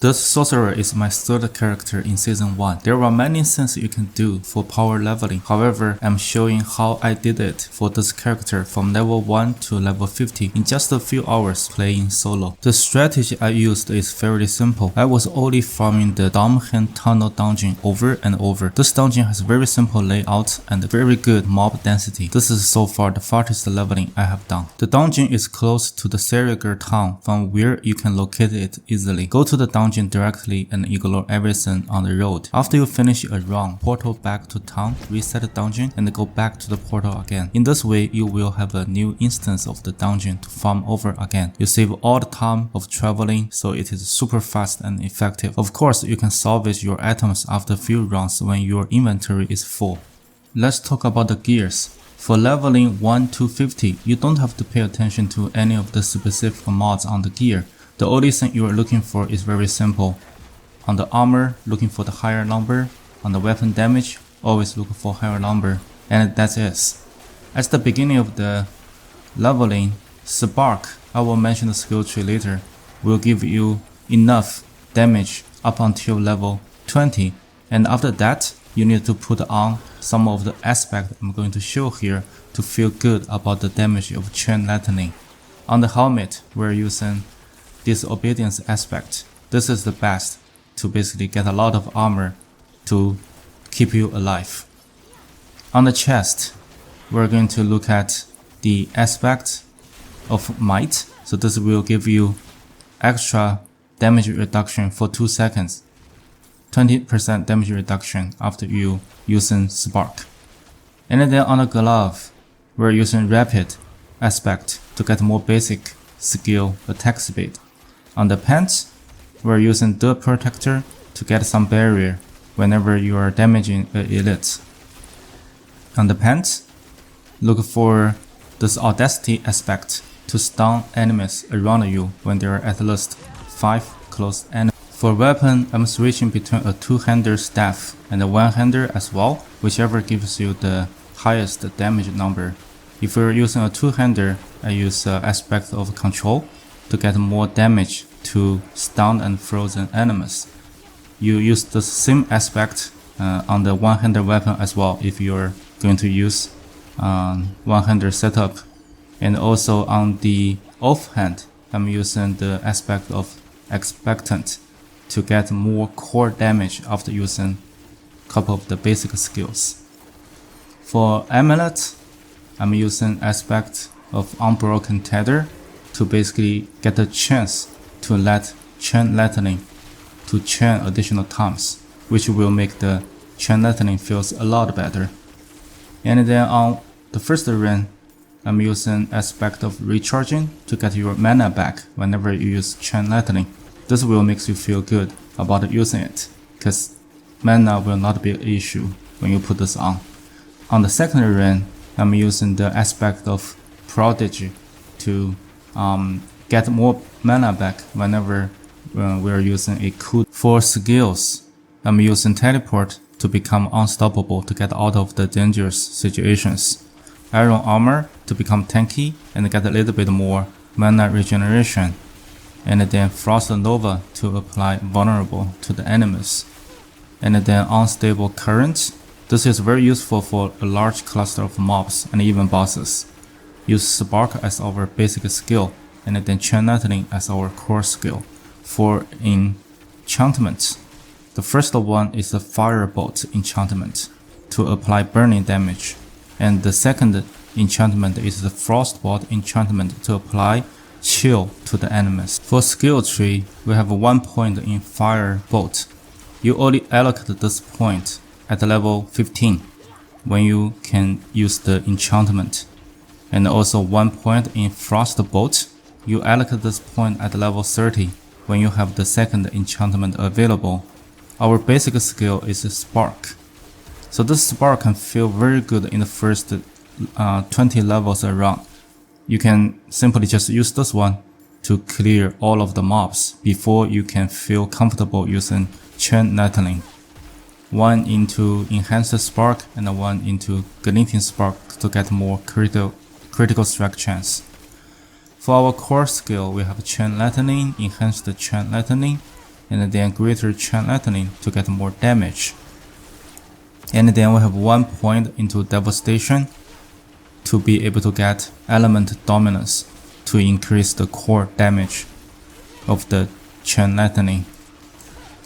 This sorcerer is my third character in season 1. There are many things you can do for power leveling. However, I'm showing how I did it for this character from level 1 to level 50 in just a few hours playing solo. The strategy I used is fairly simple. I was only farming the Damhen Tunnel dungeon over and over. This dungeon has very simple layout and very good mob density. This is so far the fastest leveling I have done. The dungeon is close to the Serigar town from where you can locate it easily. Go to the dungeon directly and ignore everything on the road. After you finish a run, portal back to town, reset the dungeon, and go back to the portal again. In this way, you will have a new instance of the dungeon to farm over again. You save all the time of traveling, so it is super fast and effective. Of course, you can salvage your items after a few runs when your inventory is full. Let's talk about the gears. For leveling 1 to 50, you don't have to pay attention to any of the specific mods on the gear. The only thing you are looking for is very simple. On the armor, looking for the higher number. On the weapon damage, always look for higher number. And that's it. At the beginning of the leveling, Spark, I will mention the skill tree later, will give you enough damage up until level 20. And after that, you need to put on some of the aspects I'm going to show here to feel good about the damage of chain lightning. On the helmet, we're using disobedience aspect. This is the best to basically get a lot of armor to keep you alive. On the chest, we're going to look at the aspect of might. So this will give you extra damage reduction for 2 seconds. 20% damage reduction after you using spark. And then on the glove, we're using rapid aspect to get more basic skill attack speed. On the pants, we're using the protector to get some barrier whenever you are damaging an elite. On the pants, look for this audacity aspect to stun enemies around you when there are at least 5 close enemies. For weapon, I'm switching between a two-hander staff and a one-hander as well, whichever gives you the highest damage number. If you're using a two-hander, I use aspect of control to get more damage to stunned and frozen enemies. You use the same aspect on the one-hander weapon as well if you're going to use one-hander setup. And also on the offhand, I'm using the aspect of expectant to get more core damage after using a couple of the basic skills. For amulet, I'm using aspect of unbroken tether to basically get a chance to let chain lightning to chain additional times, which will make the chain lightning feels a lot better. And then on the first run, I'm using aspect of recharging to get your mana back whenever you use chain lightning. This will make you feel good about using it, because mana will not be an issue when you put this on. On the second run, I'm using the aspect of prodigy to get more mana back whenever we're using a cool. For skills, I'm using teleport to become unstoppable to get out of the dangerous situations. Iron armor to become tanky and get a little bit more mana regeneration. And then Frost Nova to apply vulnerable to the enemies. And then unstable current. This is very useful for a large cluster of mobs and even bosses. Use spark as our basic skill and then chain lightning as our core skill. For enchantment, the first one is the firebolt enchantment to apply burning damage. And the second enchantment is the frostbolt enchantment to apply chill to the enemies. For skill tree, we have 1 point in firebolt. You only allocate this point at level 15 when you can use the enchantment. And also 1 point in frostbolt. You allocate this point at level 30 when you have the second enchantment available. Our basic skill is spark. So this spark can feel very good in the first 20 levels around. You can simply just use this one to clear all of the mobs before you can feel comfortable using chain lightning. 1 into enhanced spark and 1 into glinting spark to get more critical strike chance. For our core skill, we have chain lightning, enhanced chain lightning, and then greater chain lightning to get more damage. And then we have 1 point into devastation to be able to get element dominance to increase the core damage of the chain lightning.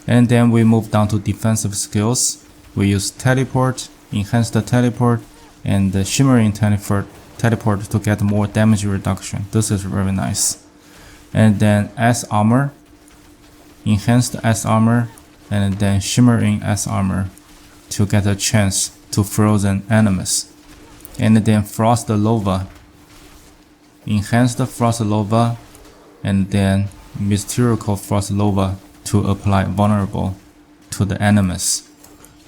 And then we move down to defensive skills. We use teleport, enhanced teleport, and the shimmering teleport to get more damage reduction. This is very nice. And then S armor, enhanced S armor, and then shimmering S armor to get a chance to frozen enemies. And then frost lava, enhanced frost lava, and then mystical frost lava to apply vulnerable to the enemies.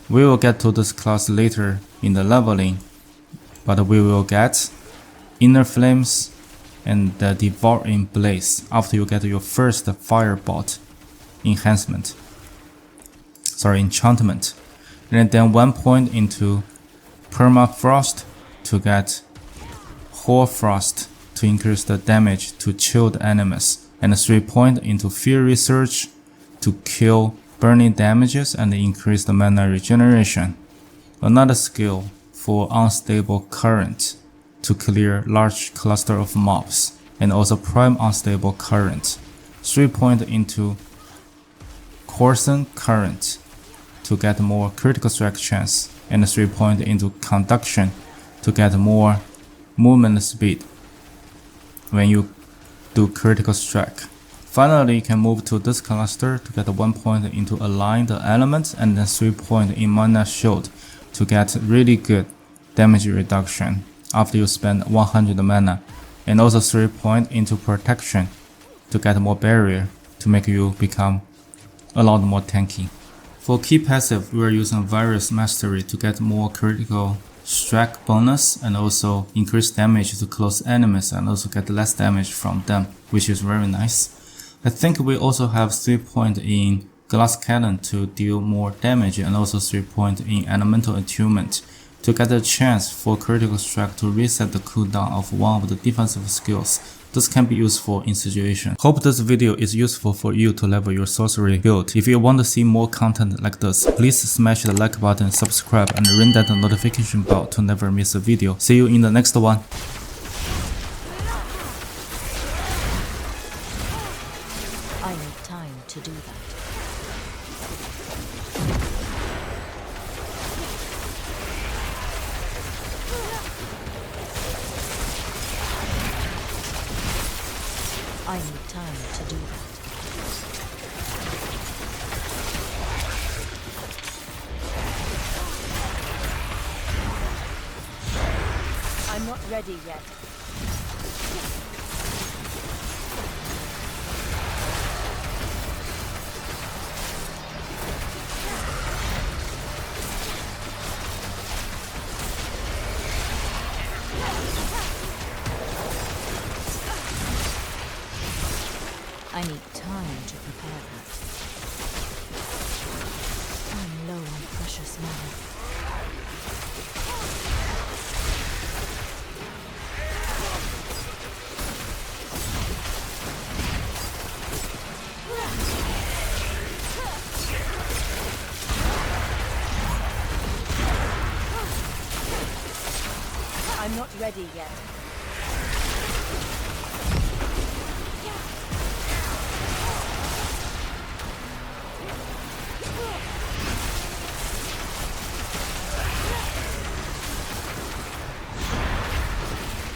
We will get to this class later in the leveling, but we will get inner flames and the devouring blaze after you get your first firebolt enchantment. And then 1 point into permafrost to get hoarfrost to increase the damage to chilled enemies, and 3 point into fury surge to kill burning damages and increase the mana regeneration. Another skill for unstable current to clear large cluster of mobs, and also prime unstable current. 3 point into coarsen current to get more critical strike chance, and 3 point into conduction to get more movement speed when you do critical strike. Finally, you can move to this cluster to get 1 point into align the elements, and then 3 point in mana shield to get really good damage reduction after you spend 100 mana, and also 3 point into protection to get more barrier to make you become a lot more tanky. For key passive, we are using Virus Mastery to get more critical strike bonus and also increase damage to close enemies and also get less damage from them, which is very nice. I think we also have 3 point in Glass Cannon to deal more damage, and also 3 point in Elemental Attunement to get a chance for critical strike to reset the cooldown of one of the defensive skills. This can be useful in situation. Hope this video is useful for you to level your sorcery build. If you want to see more content like this, please smash the like button, subscribe, and ring that notification bell to never miss a video. See you in the next one. I need time to do that. I need time to do that. I'm not ready yet. I need time to prepare that. I'm low on precious mana. I'm not ready yet.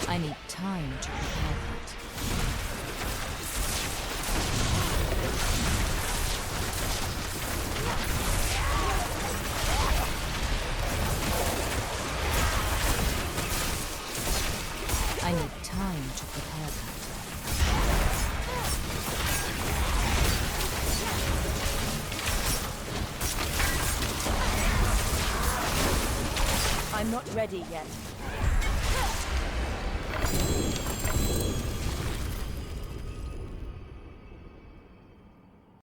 I need time to prepare that. I need time to prepare that. I'm not ready yet.